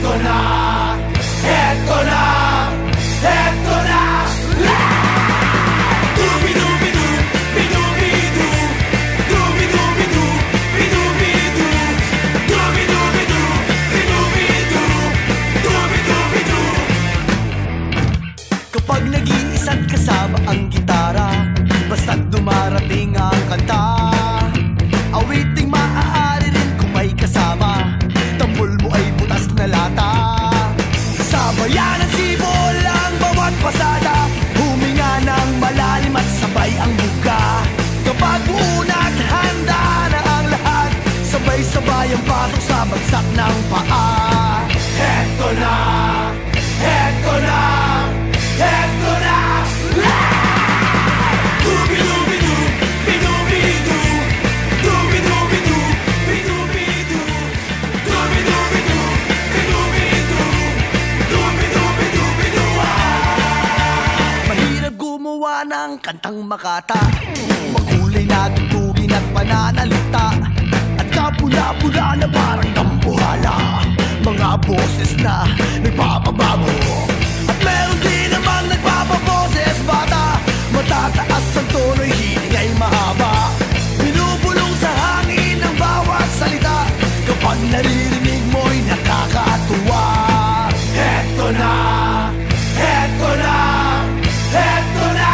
Eto na, eto na, eto na. Dubi-dubi-du, bi-dubi-du, dubi-dubi-du, bi-dubi-du, dubi-dubi-du, bi-dubi-du, dubi-dubi-du. Kapag nag-iisa't kasama ang gitara, basta't dumarating ang kanta, awiting maaari rin kung may kasama, tambol mo ay butas na lata. Sabayan ng sibol ang bawat pasada, huminga ng malalim at sabay ang buka. Kapag buuna at handa na ang lahat, sabay-sabay ang pasok sa bagsak ng paa. Eto na, eto na, eto na. Dubi-dubi-du, bi-dubi-du, dubi-dubi-du, bi-dubi-du, dubi-dubi-du, bi-dubi-du, dubi-dubi-du, bi-du. Mahirap gumawa ng kantang makata, makulay na tutugin at pananalita, at kapula-pula na parang dambuhala, mga boses na nagpapabago. At meron din namang nagpapaboses bata, matataas ang tono'y hiling ay mahaba, binubulong sa hangin ang bawat salita, kapag naririnig mo'y nakakatuwa. Eto na, eto na, eto na.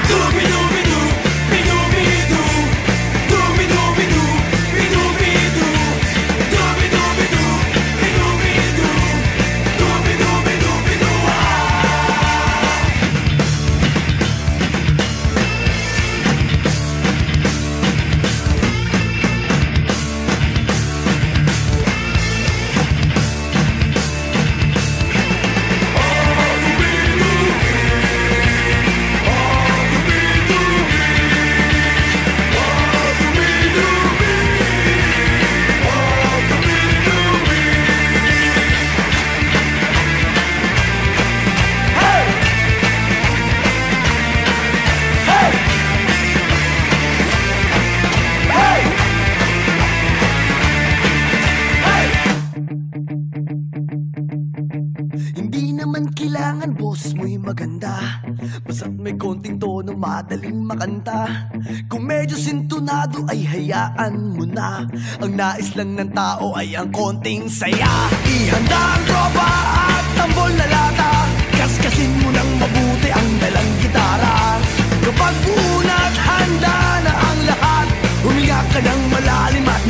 Dubi-dubi-du, bi-dubi-du, dubi-dubi-du, bi-dubi-du, dubi-dubi-du, bi-dubi-du, dubi-dubi-du, bi-du. Hindi naman kailangan boses mo'y maganda, basta't may konting tono madaling makanta. Kung medyo sintonado ay hayaan mo na, ang nais lang ng tao ay ang konting saya. Ihanda ang tropa at tambol na lata, kaskasin mo ng mabuti ang dalang gitara. Kapag buuna at handa na ang lahat, huminga ka ng malalim at